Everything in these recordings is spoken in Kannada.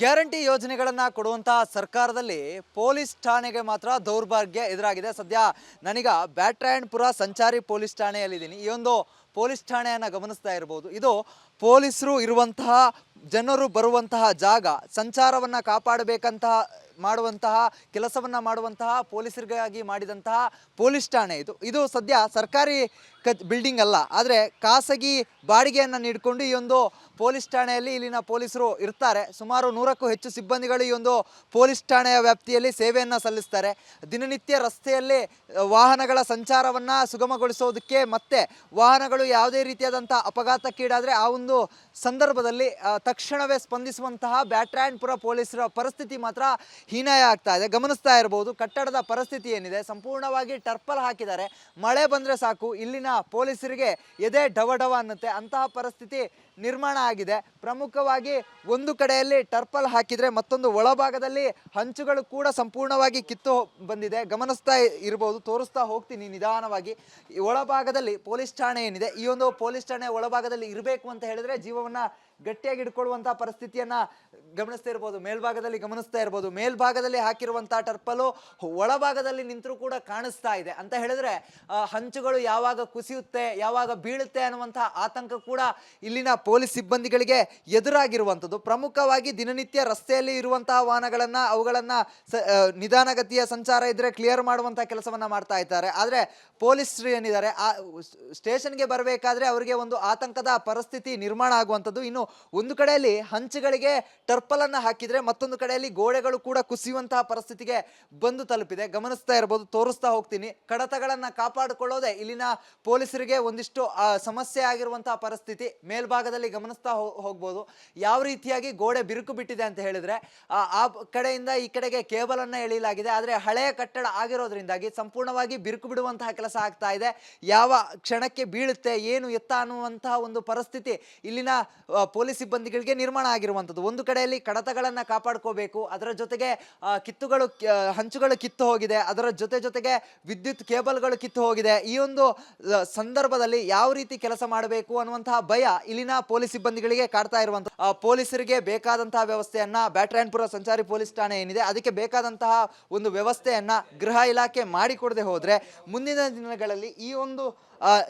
ಗ್ಯಾರಂಟಿ ಯೋಜನೆಗಳನ್ನು ಕೊಡುವಂತಹ ಸರ್ಕಾರದಲ್ಲಿ ಪೊಲೀಸ್ ಠಾಣೆಗೆ ಮಾತ್ರ ದೌರ್ಭಾಗ್ಯ ಎದುರಾಗಿದೆ. ಸದ್ಯ ನನಗ ಬ್ಯಾಟ್ರಾಯನ್ಪುರ ಸಂಚಾರಿ ಪೊಲೀಸ್ ಠಾಣೆಯಲ್ಲಿದ್ದೀನಿ. ಈ ಒಂದು ಪೊಲೀಸ್ ಠಾಣೆಯನ್ನು ಗಮನಿಸ್ತಾ ಇರಬಹುದು. ಇದು ಪೊಲೀಸರು ಇರುವಂತಹ, ಜನರು ಬರುವಂತಹ ಜಾಗ, ಸಂಚಾರವನ್ನು ಕಾಪಾಡಬೇಕಂತಹ ಮಾಡುವಂತಹ ಕೆಲಸವನ್ನು ಮಾಡುವಂತಹ ಪೊಲೀಸರಿಗಾಗಿ ಮಾಡಿದಂತಹ ಪೊಲೀಸ್ ಠಾಣೆ ಇದು ಸದ್ಯ ಸರ್ಕಾರಿ ಬಿಲ್ಡಿಂಗ್ ಅಲ್ಲ, ಆದರೆ ಖಾಸಗಿ ಬಾಡಿಗೆಯನ್ನು ನೀಡಿಕೊಂಡು ಈ ಒಂದು ಪೊಲೀಸ್ ಠಾಣೆಯಲ್ಲಿ ಇಲ್ಲಿನ ಪೊಲೀಸರು ಇರ್ತಾರೆ. ಸುಮಾರು 100ಕ್ಕೂ ಹೆಚ್ಚು ಸಿಬ್ಬಂದಿಗಳು ಈ ಒಂದು ಪೊಲೀಸ್ ಠಾಣೆಯ ವ್ಯಾಪ್ತಿಯಲ್ಲಿ ಸೇವೆಯನ್ನು ಸಲ್ಲಿಸ್ತಾರೆ. ದಿನನಿತ್ಯ ರಸ್ತೆಯಲ್ಲಿ ವಾಹನಗಳ ಸಂಚಾರವನ್ನು ಸುಗಮಗೊಳಿಸೋದಕ್ಕೆ ಮತ್ತು ವಾಹನಗಳು ಯಾವುದೇ ರೀತಿಯಾದಂಥ ಅಪಘಾತಕ್ಕೀಡಾದರೆ ಆ ಒಂದು ಸಂದರ್ಭದಲ್ಲಿ ತಕ್ಷಣವೇ ಸ್ಪಂದಿಸುವಂತಹ ಬ್ಯಾಟ್ರಾಯನ್ಪುರ ಪೊಲೀಸರ ಪರಿಸ್ಥಿತಿ ಮಾತ್ರ ಹೀನಾಯ ಆಗ್ತಾ ಇದೆ. ಗಮನಿಸ್ತಾ ಇರಬಹುದು ಕಟ್ಟಡದ ಪರಿಸ್ಥಿತಿ ಏನಿದೆ. ಸಂಪೂರ್ಣವಾಗಿ ಟರ್ಪಲ್ ಹಾಕಿದ್ದಾರೆ. ಮಳೆ ಬಂದರೆ ಸಾಕು ಇಲ್ಲಿನ ಪೊಲೀಸರಿಗೆ ಎದೆ ಡವಡವ ಅನ್ನುತ್ತೆ, ಅಂತಹ ಪರಿಸ್ಥಿತಿ ನಿರ್ಮಾಣ ಆಗಿದೆ. ಪ್ರಮುಖವಾಗಿ ಒಂದು ಕಡೆಯಲ್ಲಿ ಟರ್ಪಲ್ ಹಾಕಿದರೆ ಮತ್ತೊಂದು ಒಳಭಾಗದಲ್ಲಿ ಹಂಚುಗಳು ಕೂಡ ಸಂಪೂರ್ಣವಾಗಿ ಕಿತ್ತು ಬಂದಿದೆ. ಗಮನಿಸ್ತಾ ಇರಬಹುದು, ತೋರಿಸ್ತಾ ಹೋಗ್ತೀನಿ ನಿಧಾನವಾಗಿ. ಈ ಒಳಭಾಗದಲ್ಲಿ ಪೊಲೀಸ್ ಠಾಣೆ ಏನಿದೆ, ಈ ಒಂದು ಪೊಲೀಸ್ ಠಾಣೆ ಒಳಭಾಗದಲ್ಲಿ ಇರಬೇಕು ಅಂತ ಹೇಳಿದ್ರೆ ಜೀವವನ್ನ ಗಟ್ಟಿಯಾಗಿ ಹಿಡ್ಕೊಳ್ಳುವಂತಹ ಪರಿಸ್ಥಿತಿಯನ್ನ ಗಮನಿಸ್ತಾ ಇರ್ಬೋದು. ಮೇಲ್ಭಾಗದಲ್ಲಿ ಗಮನಿಸ್ತಾ ಇರ್ಬೋದು, ಮೇಲ್ಭಾಗದಲ್ಲಿ ಹಾಕಿರುವಂತಹ ಟರ್ಪಲು ಒಳಭಾಗದಲ್ಲಿ ನಿಂತರೂ ಕೂಡ ಕಾಣಿಸ್ತಾ ಇದೆ. ಅಂತ ಹೇಳಿದ್ರೆ ಹಂಚುಗಳು ಯಾವಾಗ ಕುಸಿಯುತ್ತೆ, ಯಾವಾಗ ಬೀಳುತ್ತೆ ಅನ್ನುವಂತಹ ಆತಂಕ ಕೂಡ ಇಲ್ಲಿನ ಪೊಲೀಸ್ ಸಿಬ್ಬಂದಿಗಳಿಗೆ ಎದುರಾಗಿರುವಂಥದ್ದು. ಪ್ರಮುಖವಾಗಿ ದಿನನಿತ್ಯ ರಸ್ತೆಯಲ್ಲಿ ಇರುವಂತಹ ವಾಹನಗಳನ್ನ, ಅವುಗಳನ್ನ ನಿಧಾನಗತಿಯ ಸಂಚಾರ ಇದ್ರೆ ಕ್ಲಿಯರ್ ಮಾಡುವಂತಹ ಕೆಲಸವನ್ನ ಮಾಡ್ತಾ ಇದ್ದಾರೆ. ಆದರೆ ಪೊಲೀಸರು ಏನಿದ್ದಾರೆ ಆ ಸ್ಟೇಷನ್ಗೆ ಬರಬೇಕಾದ್ರೆ ಅವರಿಗೆ ಒಂದು ಆತಂಕದ ಪರಿಸ್ಥಿತಿ ನಿರ್ಮಾಣ ಆಗುವಂಥದ್ದು. ಇನ್ನು ಒಂದು ಕಡೆಯಲ್ಲಿ ಹಂಚುಗಳಿಗೆ ಟರ್ಪಲ್ ಅನ್ನ ಹಾಕಿದ್ರೆ ಮತ್ತೊಂದು ಕಡೆಯಲ್ಲಿ ಗೋಡೆಗಳು ಕೂಡ ಕುಸಿಯುವಂತಹ ಪರಿಸ್ಥಿತಿಗೆ ಬಂದು ತಲುಪಿದೆ. ಗಮನಿಸ್ತಾ ಇರಬಹುದು, ತೋರಿಸ್ತಾ ಹೋಗ್ತೀನಿ. ಕಡತಗಳನ್ನ ಕಾಪಾಡಿಕೊಳ್ಳೋದೇ ಇಲ್ಲಿನ ಪೊಲೀಸರಿಗೆ ಒಂದಿಷ್ಟು ಸಮಸ್ಯೆ ಆಗಿರುವಂತಹ ಪರಿಸ್ಥಿತಿ. ಮೇಲ್ಭಾಗದಲ್ಲಿ ಗಮನಿಸ್ತಾ ಹೋಗ್ಬೋದು ಯಾವ ರೀತಿಯಾಗಿ ಗೋಡೆ ಬಿರುಕು ಬಿಟ್ಟಿದೆ ಅಂತ ಹೇಳಿದ್ರೆ ಆ ಕಡೆಯಿಂದ ಈ ಕಡೆಗೆ ಕೇಬಲ್ ಅನ್ನ ಎಳೆಯಲಾಗಿದೆ. ಆದರೆ ಹಳೆಯ ಕಟ್ಟಡ ಆಗಿರೋದ್ರಿಂದಾಗಿ ಸಂಪೂರ್ಣವಾಗಿ ಬಿರುಕು ಬಿಡುವಂತಹ ಕೆಲಸ ಆಗ್ತಾ ಇದೆ. ಯಾವ ಕ್ಷಣಕ್ಕೆ ಬೀಳುತ್ತೆ, ಏನು ಎತ್ತ ಅನ್ನುವಂತಹ ಒಂದು ಪರಿಸ್ಥಿತಿ ಇಲ್ಲಿನ ಪೊಲೀಸ್ ಸಿಬ್ಬಂದಿಗಳಿಗೆ ನಿರ್ಮಾಣ ಆಗಿರುವಂಥದ್ದು. ಒಂದು ಕಡೆಯಲ್ಲಿ ಕಡತಗಳನ್ನ ಕಾಪಾಡ್ಕೋಬೇಕು, ಅದರ ಜೊತೆಗೆ ಹಂಚುಗಳು ಕಿತ್ತು ಹೋಗಿದೆ, ಅದರ ಜೊತೆಗೆ ವಿದ್ಯುತ್ ಕೇಬಲ್ಗಳು ಕಿತ್ತು ಹೋಗಿದೆ. ಈ ಒಂದು ಸಂದರ್ಭದಲ್ಲಿ ಯಾವ ರೀತಿ ಕೆಲಸ ಮಾಡಬೇಕು ಅನ್ನುವಂತಹ ಭಯ ಇಲ್ಲಿನ ಪೊಲೀಸ್ ಸಿಬ್ಬಂದಿಗಳಿಗೆ ಕಾಡ್ತಾ ಇರುವಂತಹ ಪೊಲೀಸರಿಗೆ ಬೇಕಾದಂತಹ ವ್ಯವಸ್ಥೆಯನ್ನ ಬ್ಯಾಟ್ರಾಯನ್ಪುರ ಸಂಚಾರಿ ಪೊಲೀಸ್ ಠಾಣೆ ಏನಿದೆ ಅದಕ್ಕೆ ಬೇಕಾದಂತಹ ಒಂದು ವ್ಯವಸ್ಥೆಯನ್ನ ಗೃಹ ಇಲಾಖೆ ಮಾಡಿಕೊಡದೆ ಹೋದ್ರೆ ಮುಂದಿನ ದಿನಗಳಲ್ಲಿ ಈ ಒಂದು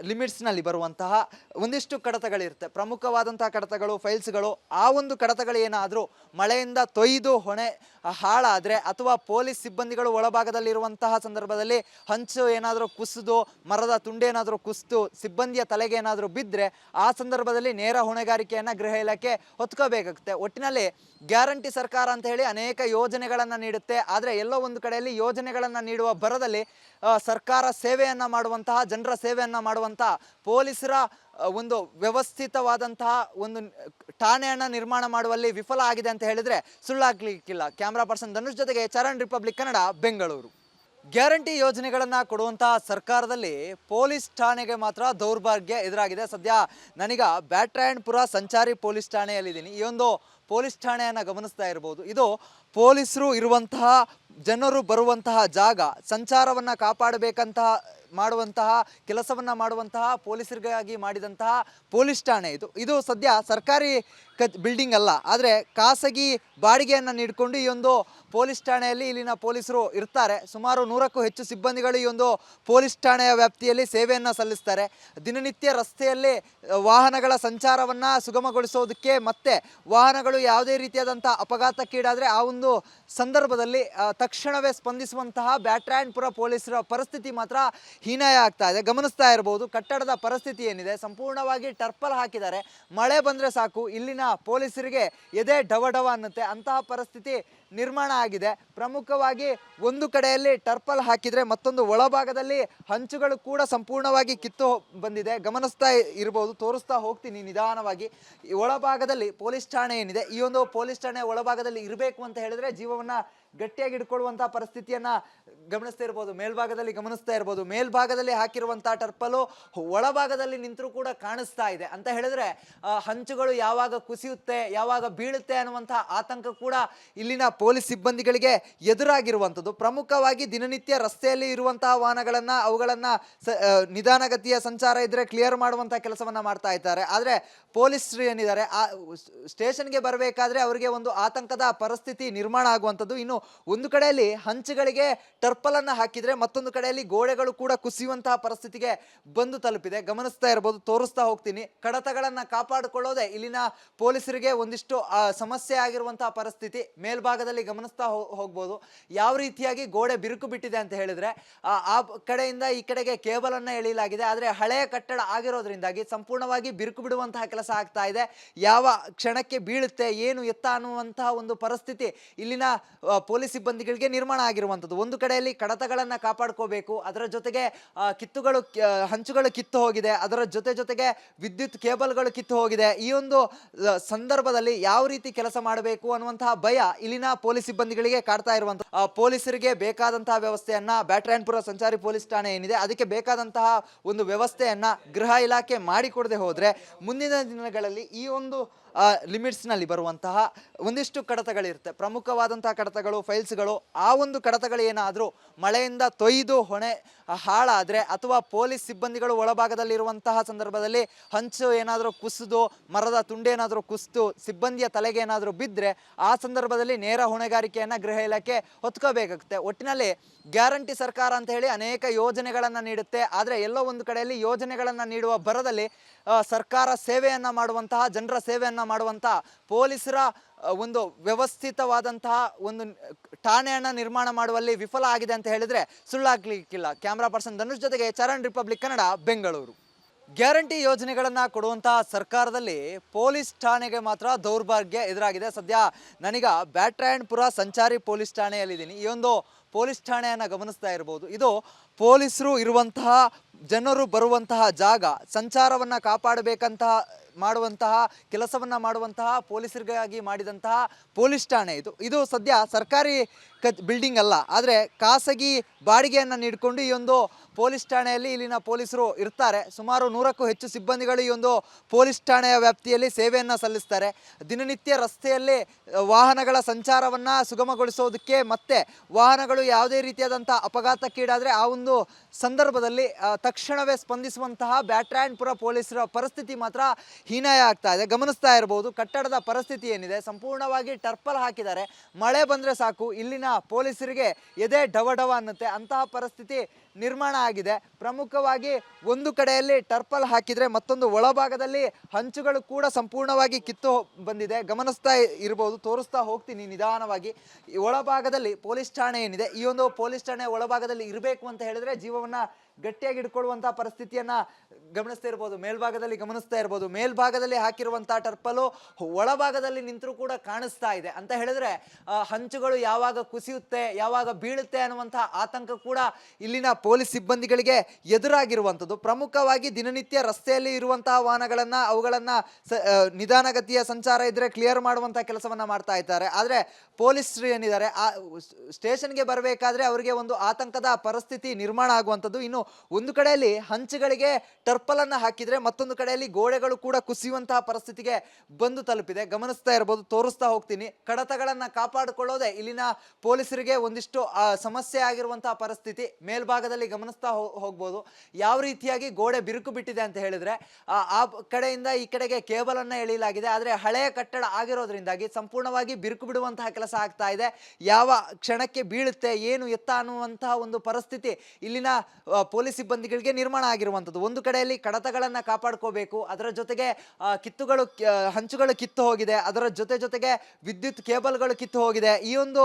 ಲಿಮಿಟ್ಸ್ನಲ್ಲಿ ಬರುವಂತಹ ಒಂದಿಷ್ಟು ಕಡತಗಳಿರುತ್ತೆ, ಪ್ರಮುಖವಾದಂತಹ ಕಡತಗಳು, ಫೈಲ್ಸ್ಗಳು. ಆ ಒಂದು ಕಡತಗಳು ಏನಾದರೂ ಮಳೆಯಿಂದ ತೊಯ್ದು ಹೊಣೆ ಹಾಳಾದರೆ ಅಥವಾ ಪೊಲೀಸ್ ಸಿಬ್ಬಂದಿಗಳು ಒಳಭಾಗದಲ್ಲಿರುವಂತಹ ಸಂದರ್ಭದಲ್ಲಿ ಹಂಚು ಏನಾದರೂ ಕುಸಿದು, ಮರದ ತುಂಡೇನಾದರೂ ಕುಸಿದು ಸಿಬ್ಬಂದಿಯ ತಲೆಗೆ ಏನಾದರೂ ಬಿದ್ದರೆ ಆ ಸಂದರ್ಭದಲ್ಲಿ ನೇರ ಹೊಣೆಗಾರಿಕೆಯನ್ನು ಗೃಹ ಇಲಾಖೆ ಹೊತ್ಕೋಬೇಕಾಗುತ್ತೆ. ಒಟ್ಟಿನಲ್ಲಿ ಗ್ಯಾರಂಟಿ ಸರ್ಕಾರ ಅಂತ ಹೇಳಿ ಅನೇಕ ಯೋಜನೆಗಳನ್ನು ನೀಡುತ್ತೆ. ಆದರೆ ಎಲ್ಲೋ ಒಂದು ಕಡೆಯಲ್ಲಿ ಯೋಜನೆಗಳನ್ನು ನೀಡುವ ಭರದಲ್ಲಿ ಸರ್ಕಾರ ಸೇವೆಯನ್ನು ಮಾಡುವಂತಹ, ಜನರ ಸೇವೆಯನ್ನು ಮಾಡುವಂತಹ ಪೊಲೀಸರ ಒಂದು ವ್ಯವಸ್ಥಿತವಾದಂತಹ ಒಂದು ಠಾಣೆಯನ್ನು ನಿರ್ಮಾಣ ಮಾಡುವಲ್ಲಿ ವಿಫಲ ಆಗಿದೆ ಅಂತ ಹೇಳಿದ್ರೆ ಸುಳ್ಳಾಗ್ಲಿಕ್ಕಿಲ್ಲ. ಕ್ಯಾಮ್ರಾ ಪರ್ಸನ್ ಧನುಷ್ ಜೊತೆಗೆ ಚರಣ್, ರಿಪಬ್ಲಿಕ್ ಕನ್ನಡ, ಬೆಂಗಳೂರು. ಗ್ಯಾರಂಟಿ ಯೋಜನೆಗಳನ್ನು ಕೊಡುವಂತಹ ಸರ್ಕಾರದಲ್ಲಿ ಪೊಲೀಸ್ ಠಾಣೆಗೆ ಮಾತ್ರ ದೌರ್ಭಾಗ್ಯ ಎದುರಾಗಿದೆ. ಸದ್ಯ ನನಗ ಬ್ಯಾಟ್ರಾಯನ್ಪುರ ಸಂಚಾರಿ ಪೊಲೀಸ್ ಠಾಣೆಯಲ್ಲಿದ್ದೀನಿ. ಈ ಒಂದು ಪೊಲೀಸ್ ಠಾಣೆಯನ್ನು ಗಮನಿಸ್ತಾ ಇರಬಹುದು. ಇದು ಪೊಲೀಸರು ಇರುವಂತಹ, ಜನರು ಬರುವಂತಹ ಜಾಗ, ಸಂಚಾರವನ್ನು ಕಾಪಾಡಬೇಕಂತಹ ಮಾಡುವಂತಹ ಕೆಲಸವನ್ನು ಮಾಡುವಂತಹ ಪೊಲೀಸರಿಗಾಗಿ ಮಾಡಿದಂತಹ ಪೊಲೀಸ್ ಠಾಣೆ ಇದು ಸದ್ಯ ಸರ್ಕಾರಿ ಬಿಲ್ಡಿಂಗ್ ಅಲ್ಲ, ಆದರೆ ಖಾಸಗಿ ಬಾಡಿಗೆಯನ್ನು ನೀಡಿಕೊಂಡು ಈ ಒಂದು ಪೊಲೀಸ್ ಠಾಣೆಯಲ್ಲಿ ಇಲ್ಲಿನ ಪೊಲೀಸರು ಇರ್ತಾರೆ. ಸುಮಾರು 100ಕ್ಕೂ ಹೆಚ್ಚು ಸಿಬ್ಬಂದಿಗಳು ಈ ಒಂದು ಪೊಲೀಸ್ ಠಾಣೆಯ ವ್ಯಾಪ್ತಿಯಲ್ಲಿ ಸೇವೆಯನ್ನು ಸಲ್ಲಿಸ್ತಾರೆ. ದಿನನಿತ್ಯ ರಸ್ತೆಯಲ್ಲಿ ವಾಹನಗಳ ಸಂಚಾರವನ್ನು ಸುಗಮಗೊಳಿಸೋದಕ್ಕೆ ಮತ್ತು ವಾಹನಗಳು ಯಾವುದೇ ರೀತಿಯಾದಂಥ ಅಪಘಾತಕ್ಕೀಡಾದರೆ ಆ ಒಂದು ಸಂದರ್ಭದಲ್ಲಿ ತಕ್ಷಣವೇ ಸ್ಪಂದಿಸುವಂತಹ ಬ್ಯಾಟ್ರಾಯನ್ಪುರ ಪೊಲೀಸರ ಪರಿಸ್ಥಿತಿ ಮಾತ್ರ ಹೀನಾಯ ಆಗ್ತಾ ಇದೆ. ಗಮನಿಸ್ತಾ ಇರಬಹುದು ಕಟ್ಟಡದ ಪರಿಸ್ಥಿತಿ ಏನಿದೆ. ಸಂಪೂರ್ಣವಾಗಿ ಟರ್ಪಲ್ ಹಾಕಿದ್ದಾರೆ. ಮಳೆ ಬಂದರೆ ಸಾಕು ಇಲ್ಲಿನ ಪೊಲೀಸರಿಗೆ ಎದೆ ಡವಡವ ಅನ್ನುತ್ತೆ, ಅಂತಹ ಪರಿಸ್ಥಿತಿ ನಿರ್ಮಾಣ ಆಗಿದೆ. ಪ್ರಮುಖವಾಗಿ ಒಂದು ಕಡೆಯಲ್ಲಿ ಟರ್ಪಲ್ ಹಾಕಿದರೆ ಮತ್ತೊಂದು ಒಳಭಾಗದಲ್ಲಿ ಹಂಚುಗಳು ಕೂಡ ಸಂಪೂರ್ಣವಾಗಿ ಕಿತ್ತು ಬಂದಿದೆ. ಗಮನಿಸ್ತಾ ಇರಬಹುದು, ತೋರಿಸ್ತಾ ಹೋಗ್ತೀನಿ ನಿಧಾನವಾಗಿ. ಈ ಒಳಭಾಗದಲ್ಲಿ ಪೊಲೀಸ್ ಠಾಣೆ ಏನಿದೆ, ಈ ಒಂದು ಪೊಲೀಸ್ ಠಾಣೆ ಒಳಭಾಗದಲ್ಲಿ ಇರಬೇಕು ಅಂತ ಹೇಳಿದ್ರೆ ಜೀವವನ್ನ ಗಟ್ಟಿಯಾಗಿ ಹಿಡ್ಕೊಳ್ಳುವಂತಹ ಪರಿಸ್ಥಿತಿಯನ್ನ ಗಮನಿಸ್ತಾ ಇರಬಹುದು. ಮೇಲ್ಭಾಗದಲ್ಲಿ ಗಮನಿಸ್ತಾ ಇರಬಹುದು, ಮೇಲ್ಭಾಗದಲ್ಲಿ ಹಾಕಿರುವಂತಹ ಟರ್ಪಲು ಒಳಭಾಗದಲ್ಲಿ ನಿಂತರೂ ಕೂಡ ಕಾಣಿಸ್ತಾ ಇದೆ. ಅಂತ ಹೇಳಿದ್ರೆ ಹಂಚುಗಳು ಯಾವಾಗ ಕುಸಿಯುತ್ತೆ, ಯಾವಾಗ ಬೀಳುತ್ತೆ ಅನ್ನುವಂತಹ ಆತಂಕ ಕೂಡ ಇಲ್ಲಿನ ಪೊಲೀಸ್ ಸಿಬ್ಬಂದಿಗಳಿಗೆ ಎದುರಾಗಿರುವಂಥದ್ದು. ಪ್ರಮುಖವಾಗಿ ದಿನನಿತ್ಯ ರಸ್ತೆಯಲ್ಲಿ ಇರುವಂತಹ ವಾಹನಗಳನ್ನ ಅವುಗಳನ್ನ ನಿಧಾನಗತಿಯ ಸಂಚಾರ ಇದ್ರೆ ಕ್ಲಿಯರ್ ಮಾಡುವಂತಹ ಕೆಲಸವನ್ನ ಮಾಡ್ತಾ ಇದ್ದಾರೆ. ಆದ್ರೆ ಪೊಲೀಸರು ಏನಿದ್ದಾರೆ ಆ ಸ್ಟೇಷನ್ಗೆ ಬರಬೇಕಾದ್ರೆ ಅವರಿಗೆ ಒಂದು ಆತಂಕದ ಪರಿಸ್ಥಿತಿ ನಿರ್ಮಾಣ ಆಗುವಂಥದ್ದು. ಇನ್ನು ಒಂದು ಕಡೆಯಲ್ಲಿ ಹಂಚುಗಳಿಗೆ ಟರ್ಪಲ್ ಅನ್ನ ಹಾಕಿದ್ರೆ ಮತ್ತೊಂದು ಕಡೆಯಲ್ಲಿ ಗೋಡೆಗಳು ಕೂಡ ಕುಸಿಯುವಂತಹ ಪರಿಸ್ಥಿತಿಗೆ ಬಂದು ತಲುಪಿದೆ. ಗಮನಿಸ್ತಾ ಇರಬಹುದು, ತೋರಿಸ್ತಾ ಹೋಗ್ತೀನಿ. ಕಡತಗಳನ್ನ ಕಾಪಾಡಿಕೊಳ್ಳೋದೆ ಇಲ್ಲಿನ ಪೊಲೀಸರಿಗೆ ಒಂದಿಷ್ಟು ಸಮಸ್ಯೆ ಆಗಿರುವಂತಹ ಪರಿಸ್ಥಿತಿ. ಮೇಲ್ಭಾಗದಲ್ಲಿ ಗಮನಿಸ್ತಾ ಹೋಗ್ಬೋದು ಯಾವ ರೀತಿಯಾಗಿ ಗೋಡೆ ಬಿರುಕು ಬಿಟ್ಟಿದೆ ಅಂತ ಹೇಳಿದ್ರೆ ಆ ಕಡೆಯಿಂದ ಈ ಕಡೆಗೆ ಕೇಬಲ್ ಅನ್ನ ಎಳೆಯಲಾಗಿದೆ. ಆದ್ರೆ ಹಳೆಯ ಕಟ್ಟಡ ಆಗಿರೋದ್ರಿಂದಾಗಿ ಸಂಪೂರ್ಣವಾಗಿ ಬಿರುಕು ಬಿಡುವಂತಹ ಕೆಲಸ ಆಗ್ತಾ ಇದೆ. ಯಾವ ಕ್ಷಣಕ್ಕೆ ಬೀಳುತ್ತೆ ಏನು ಎತ್ತ ಅನ್ನುವಂತಹ ಒಂದು ಪರಿಸ್ಥಿತಿ ಇಲ್ಲಿನ ಪೊಲೀಸ್ ಸಿಬ್ಬಂದಿಗಳಿಗೆ ನಿರ್ಮಾಣ ಆಗಿರುವಂಥದ್ದು. ಒಂದು ಕಡೆಯಲ್ಲಿ ಕಡತಗಳನ್ನ ಕಾಪಾಡ್ಕೋಬೇಕು, ಅದರ ಜೊತೆಗೆ ಹಂಚುಗಳು ಕಿತ್ತು ಹೋಗಿದೆ, ಅದರ ಜೊತೆಗೆ ವಿದ್ಯುತ್ ಕೇಬಲ್ಗಳು ಕಿತ್ತು ಹೋಗಿದೆ. ಈ ಒಂದು ಸಂದರ್ಭದಲ್ಲಿ ಯಾವ ರೀತಿ ಕೆಲಸ ಮಾಡಬೇಕು ಅನ್ನುವಂತಹ ಭಯ ಇಲ್ಲಿನ ಪೊಲೀಸ್ ಸಿಬ್ಬಂದಿಗಳಿಗೆ ಕಾಡ್ತಾ ಇರುವಂತಹ ಪೊಲೀಸರಿಗೆ ಬೇಕಾದಂತಹ ವ್ಯವಸ್ಥೆಯನ್ನ ಬ್ಯಾಟರಾಯನಪುರ ಸಂಚಾರಿ ಪೊಲೀಸ್ ಠಾಣೆ ಏನಿದೆ ಅದಕ್ಕೆ ಬೇಕಾದಂತಹ ಒಂದು ವ್ಯವಸ್ಥೆಯನ್ನ ಗೃಹ ಇಲಾಖೆ ಮಾಡಿಕೊಡದೆ ಹೋದ್ರೆ ಮುಂದಿನ ದಿನಗಳಲ್ಲಿ ಈ ಒಂದು ಲಿಮಿಟ್ಸ್ನಲ್ಲಿ ಬರುವಂತಹ ಒಂದಿಷ್ಟು ಕಡತಗಳಿರುತ್ತೆ, ಪ್ರಮುಖವಾದಂತಹ ಕಡತಗಳು, ಫೈಲ್ಸ್ಗಳು. ಆ ಒಂದು ಕಡತಗಳು ಏನಾದರೂ ಮಳೆಯಿಂದ ತೊಯ್ದು ಹಾಳಾದರೆ ಅಥವಾ ಪೊಲೀಸ್ ಸಿಬ್ಬಂದಿಗಳು ಒಳಭಾಗದಲ್ಲಿರುವಂತಹ ಸಂದರ್ಭದಲ್ಲಿ ಹಂಚು ಏನಾದರೂ ಕುಸಿದು ಮರದ ತುಂಡೇನಾದರೂ ಕುಸಿದು ಸಿಬ್ಬಂದಿಯ ತಲೆಗೆ ಏನಾದರೂ ಬಿದ್ದರೆ ಆ ಸಂದರ್ಭದಲ್ಲಿ ನೇರ ಹೊಣೆಗಾರಿಕೆಯನ್ನು ಗೃಹ ಇಲಾಖೆ ಹೊತ್ಕೋಬೇಕಾಗುತ್ತೆ. ಒಟ್ಟಿನಲ್ಲಿ ಗ್ಯಾರಂಟಿ ಸರ್ಕಾರ ಅಂತ ಹೇಳಿ ಅನೇಕ ಯೋಜನೆಗಳನ್ನು ನೀಡುತ್ತೆ. ಆದರೆ ಎಲ್ಲೋ ಒಂದು ಕಡೆಯಲ್ಲಿ ಯೋಜನೆಗಳನ್ನು ನೀಡುವ ಭರದಲ್ಲಿ ಸರ್ಕಾರ ಸೇವೆಯನ್ನು ಮಾಡುವಂತಹ, ಜನರ ಸೇವೆಯನ್ನು ಮಾಡುವಂತಹ ಪೊಲೀಸರ ಒಂದು ವ್ಯವಸ್ಥಿತವಾದಂತಹ ಒಂದು ಠಾಣೆಯನ್ನು ನಿರ್ಮಾಣ ಮಾಡುವಲ್ಲಿ ವಿಫಲ ಆಗಿದೆ ಅಂತ ಹೇಳಿದ್ರೆ ಸುಳ್ಳಾಗ್ಲಿಕ್ಕಿಲ್ಲ. ಕ್ಯಾಮ್ರಾ ಪರ್ಸನ್ ಧನುಷ್ ಜೊತೆಗೆ ಚರಣ್, ರಿಪಬ್ಲಿಕ್ ಕನ್ನಡ, ಬೆಂಗಳೂರು. ಗ್ಯಾರಂಟಿ ಯೋಜನೆಗಳನ್ನು ಕೊಡುವಂತಹ ಸರ್ಕಾರದಲ್ಲಿ ಪೊಲೀಸ್ ಠಾಣೆಗೆ ಮಾತ್ರ ದೌರ್ಭಾಗ್ಯ ಎದುರಾಗಿದೆ. ಸದ್ಯ ನನಗ ಬ್ಯಾಟರಾಯನಪುರ ಸಂಚಾರಿ ಪೊಲೀಸ್ ಠಾಣೆಯಲ್ಲಿದ್ದೀನಿ. ಈ ಒಂದು ಪೊಲೀಸ್ ಠಾಣೆಯನ್ನು ಗಮನಿಸ್ತಾ ಇರಬಹುದು. ಇದು ಪೊಲೀಸರು ಇರುವಂತಹ, ಜನರು ಬರುವಂತಹ ಜಾಗ, ಸಂಚಾರವನ್ನು ಕಾಪಾಡಬೇಕಂತಹ ಮಾಡುವಂತಹ ಕೆಲಸವನ್ನು ಮಾಡುವಂತಹ ಪೊಲೀಸರಿಗಾಗಿ ಮಾಡಿದಂತಹ ಪೊಲೀಸ್ ಠಾಣೆ ಇದು ಸದ್ಯ ಸರ್ಕಾರಿ ಬಿಲ್ಡಿಂಗ್ ಅಲ್ಲ, ಆದರೆ ಖಾಸಗಿ ಬಾಡಿಗೆಯನ್ನು ನೀಡಿಕೊಂಡು ಈ ಒಂದು ಪೊಲೀಸ್ ಠಾಣೆಯಲ್ಲಿ ಇಲ್ಲಿನ ಪೊಲೀಸರು ಇರ್ತಾರೆ. ಸುಮಾರು 100ಕ್ಕೂ ಹೆಚ್ಚು ಸಿಬ್ಬಂದಿಗಳು ಈ ಒಂದು ಪೊಲೀಸ್ ಠಾಣೆಯ ವ್ಯಾಪ್ತಿಯಲ್ಲಿ ಸೇವೆಯನ್ನು ಸಲ್ಲಿಸ್ತಾರೆ. ದಿನನಿತ್ಯ ರಸ್ತೆಯಲ್ಲಿ ವಾಹನಗಳ ಸಂಚಾರವನ್ನು ಸುಗಮಗೊಳಿಸೋದಕ್ಕೆ ಮತ್ತು ವಾಹನಗಳು ಯಾವುದೇ ರೀತಿಯಾದಂಥ ಅಪಘಾತಕ್ಕೀಡಾದರೆ ಆ ಒಂದು ಸಂದರ್ಭದಲ್ಲಿ ತಕ್ಷಣವೇ ಸ್ಪಂದಿಸುವಂತಹ ಬ್ಯಾಟರಾಯನಪುರ ಪೊಲೀಸರ ಪರಿಸ್ಥಿತಿ ಮಾತ್ರ ಹೀನಾಯ ಆಗ್ತಾ ಇದೆ. ಗಮನಿಸ್ತಾ ಇರಬಹುದು ಕಟ್ಟಡದ ಪರಿಸ್ಥಿತಿ ಏನಿದೆ, ಸಂಪೂರ್ಣವಾಗಿ ಟರ್ಪಲ್ ಹಾಕಿದ್ದಾರೆ. ಮಳೆ ಬಂದರೆ ಸಾಕು ಇಲ್ಲಿನ ಪೊಲೀಸರಿಗೆ ಎದೆ ಡವ ಅನ್ನುತ್ತೆ, ಅಂತಹ ಪರಿಸ್ಥಿತಿ ನಿರ್ಮಾಣ ಆಗಿದೆ. ಪ್ರಮುಖವಾಗಿ ಒಂದು ಕಡೆಯಲ್ಲಿ ಟರ್ಪಲ್ ಹಾಕಿದರೆ ಮತ್ತೊಂದು ಒಳಭಾಗದಲ್ಲಿ ಹಂಚುಗಳು ಕೂಡ ಸಂಪೂರ್ಣವಾಗಿ ಕಿತ್ತು ಬಂದಿದೆ. ಗಮನಿಸ್ತಾ ಇರಬಹುದು, ತೋರಿಸ್ತಾ ಹೋಗ್ತೀನಿ ನಿಧಾನವಾಗಿ. ಈ ಒಳಭಾಗದಲ್ಲಿ ಪೊಲೀಸ್ ಠಾಣೆ ಏನಿದೆ, ಈ ಒಂದು ಪೊಲೀಸ್ ಠಾಣೆ ಒಳಭಾಗದಲ್ಲಿ ಇರಬೇಕು ಅಂತ ಹೇಳಿದ್ರೆ ಜೀವವನ್ನು ಗಟ್ಟಿಯಾಗಿ ಹಿಡ್ಕೊಳ್ಳುವಂತಹ ಪರಿಸ್ಥಿತಿಯನ್ನ ಗಮನಿಸ್ತಾ ಇರ್ಬೋದು. ಮೇಲ್ಭಾಗದಲ್ಲಿ ಗಮನಿಸ್ತಾ ಇರ್ಬೋದು, ಮೇಲ್ಭಾಗದಲ್ಲಿ ಹಾಕಿರುವಂತಹ ಟರ್ಪಲು ಒಳಭಾಗದಲ್ಲಿ ನಿಂತರೂ ಕೂಡ ಕಾಣಿಸ್ತಾ ಇದೆ. ಅಂತ ಹೇಳಿದ್ರೆ ಹಂಚುಗಳು ಯಾವಾಗ ಕುಸಿಯುತ್ತೆ, ಯಾವಾಗ ಬೀಳುತ್ತೆ ಅನ್ನುವಂತಹ ಆತಂಕ ಕೂಡ ಇಲ್ಲಿನ ಪೊಲೀಸ್ ಸಿಬ್ಬಂದಿಗಳಿಗೆ ಎದುರಾಗಿರುವಂಥದ್ದು. ಪ್ರಮುಖವಾಗಿ ದಿನನಿತ್ಯ ರಸ್ತೆಯಲ್ಲಿ ಇರುವಂತಹ ವಾಹನಗಳನ್ನ ಅವುಗಳನ್ನ ನಿಧಾನಗತಿಯ ಸಂಚಾರ ಇದ್ರೆ ಕ್ಲಿಯರ್ ಮಾಡುವಂತಹ ಕೆಲಸವನ್ನ ಮಾಡ್ತಾ ಇದ್ದಾರೆ. ಆದ್ರೆ ಪೊಲೀಸರು ಏನಿದ್ದಾರೆ ಆ ಸ್ಟೇಷನ್ಗೆ ಬರಬೇಕಾದ್ರೆ ಅವರಿಗೆ ಒಂದು ಆತಂಕದ ಪರಿಸ್ಥಿತಿ ನಿರ್ಮಾಣ ಆಗುವಂಥದ್ದು. ಇನ್ನು ಒಂದು ಕಡೆಯಲ್ಲಿ ಹಂಚುಗಳಿಗೆ ಟರ್ಪಲ್ ಅನ್ನ ಹಾಕಿದ್ರೆ ಮತ್ತೊಂದು ಕಡೆಯಲ್ಲಿ ಗೋಡೆಗಳು ಕೂಡ ಕುಸಿಯುವಂತಹ ಪರಿಸ್ಥಿತಿಗೆ ಬಂದು ತಲುಪಿದೆ. ಗಮನಿಸ್ತಾ ಇರಬಹುದು, ತೋರಿಸ್ತಾ ಹೋಗ್ತೀನಿ. ಕಡತಗಳನ್ನ ಕಾಪಾಡಿಕೊಳ್ಳೋದೆ ಇಲ್ಲಿನ ಪೊಲೀಸರಿಗೆ ಒಂದಿಷ್ಟು ಸಮಸ್ಯೆ ಆಗಿರುವಂತಹ ಪರಿಸ್ಥಿತಿ. ಮೇಲ್ಭಾಗದಲ್ಲಿ ಗಮನಿಸ್ತಾ ಹೋಗ್ಬೋದು ಯಾವ ರೀತಿಯಾಗಿ ಗೋಡೆ ಬಿರುಕು ಬಿಟ್ಟಿದೆ ಅಂತ ಹೇಳಿದ್ರೆ ಆ ಕಡೆಯಿಂದ ಈ ಕಡೆಗೆ ಕೇಬಲ್ ಅನ್ನ ಎಳೆಯಲಾಗಿದೆ. ಆದ್ರೆ ಹಳೆಯ ಕಟ್ಟಡ ಆಗಿರೋದ್ರಿಂದಾಗಿ ಸಂಪೂರ್ಣವಾಗಿ ಬಿರುಕು ಬಿಡುವಂತಹ ಕೆಲಸ ಆಗ್ತಾ ಇದೆ. ಯಾವ ಕ್ಷಣಕ್ಕೆ ಬೀಳುತ್ತೆ ಏನು ಎತ್ತ ಅನ್ನುವಂತಹ ಒಂದು ಪರಿಸ್ಥಿತಿ ಇಲ್ಲಿನ ಪೊಲೀಸ್ ಸಿಬ್ಬಂದಿಗಳಿಗೆ ನಿರ್ಮಾಣ ಆಗಿರುವಂಥದ್ದು. ಒಂದು ಕಡೆಯಲ್ಲಿ ಕಡತಗಳನ್ನ ಕಾಪಾಡ್ಕೋಬೇಕು, ಅದರ ಜೊತೆಗೆ ಹಂಚುಗಳು ಕಿತ್ತು ಹೋಗಿದೆ, ಅದರ ಜೊತೆಗೆ ವಿದ್ಯುತ್ ಕೇಬಲ್ಗಳು ಕಿತ್ತು ಹೋಗಿದೆ. ಈ ಒಂದು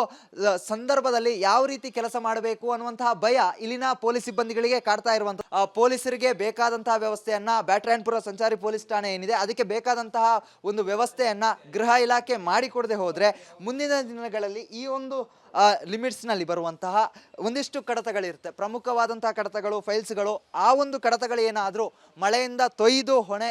ಸಂದರ್ಭದಲ್ಲಿ ಯಾವ ರೀತಿ ಕೆಲಸ ಮಾಡಬೇಕು ಅನ್ನುವಂತಹ ಭಯ ಇಲ್ಲಿನ ಪೊಲೀಸ್ ಸಿಬ್ಬಂದಿಗಳಿಗೆ ಕಾಡ್ತಾ ಇರುವಂತಹ ಪೊಲೀಸರಿಗೆ ಬೇಕಾದಂತಹ ವ್ಯವಸ್ಥೆಯನ್ನ ಬ್ಯಾಟರಾಯನಪುರ ಸಂಚಾರಿ ಪೊಲೀಸ್ ಠಾಣೆ ಏನಿದೆ ಅದಕ್ಕೆ ಬೇಕಾದಂತಹ ಒಂದು ವ್ಯವಸ್ಥೆಯನ್ನ ಗೃಹ ಇಲಾಖೆ ಮಾಡಿಕೊಡದೆ ಹೋದ್ರೆ ಮುಂದಿನ ದಿನಗಳಲ್ಲಿ ಈ ಒಂದು ಲಿಮಿಟ್ಸ್ನಲ್ಲಿ ಬರುವಂತಹ ಒಂದಿಷ್ಟು ಕಡತಗಳಿರುತ್ತೆ, ಪ್ರಮುಖವಾದಂತಹ ಕಡತಗಳು, ಫೈಲ್ಸ್ಗಳು. ಆ ಒಂದು ಕಡತಗಳು ಏನಾದರೂ ಮಳೆಯಿಂದ ತೊಯ್ದು ಹೊಣೆ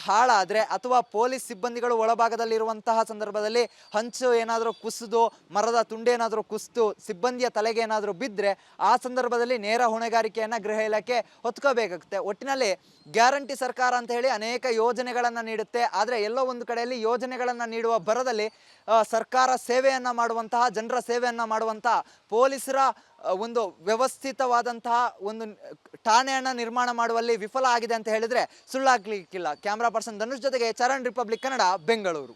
ಹಾಳಾದರೆ ಅಥವಾ ಪೊಲೀಸ್ ಸಿಬ್ಬಂದಿಗಳು ಒಳಭಾಗದಲ್ಲಿರುವಂತಹ ಸಂದರ್ಭದಲ್ಲಿ ಹಂಚು ಏನಾದರೂ ಕುಸಿದು ಮರದ ತುಂಡೇನಾದರೂ ಕುಸಿದು ಸಿಬ್ಬಂದಿಯ ತಲೆಗೆ ಏನಾದರೂ ಬಿದ್ದರೆ ಆ ಸಂದರ್ಭದಲ್ಲಿ ನೇರ ಹೊಣೆಗಾರಿಕೆಯನ್ನು ಗೃಹ ಇಲಾಖೆ ಹೊತ್ಕೋಬೇಕಾಗುತ್ತೆ. ಒಟ್ಟಿನಲ್ಲಿ ಗ್ಯಾರಂಟಿ ಸರ್ಕಾರ ಅಂತ ಹೇಳಿ ಅನೇಕ ಯೋಜನೆಗಳನ್ನು ನೀಡುತ್ತೆ. ಆದರೆ ಎಲ್ಲೋ ಒಂದು ಕಡೆಯಲ್ಲಿ ಯೋಜನೆಗಳನ್ನು ನೀಡುವ ಭರದಲ್ಲಿ ಸರ್ಕಾರ ಸೇವೆಯನ್ನು ಮಾಡುವಂತಹ, ಜನರ ಸೇವೆಯನ್ನು ಮಾಡುವಂತಹ ಪೊಲೀಸರ ಒಂದು ವ್ಯವಸ್ಥಿತವಾದಂತಹ ಒಂದು ಠಾಣೆಯನ್ನು ನಿರ್ಮಾಣ ಮಾಡುವಲ್ಲಿ ವಿಫಲ ಆಗಿದೆ ಅಂತ ಹೇಳಿದರೆ ಸುಳ್ಳಾಗಲಿಕ್ಕಿಲ್ಲ. ಕ್ಯಾಮ್ರಾ ಪರ್ಸನ್ ಧನುಷ್ ಜೊತೆಗೆ ಚರಣ್, ರಿಪಬ್ಲಿಕ್ ಕನ್ನಡ, ಬೆಂಗಳೂರು.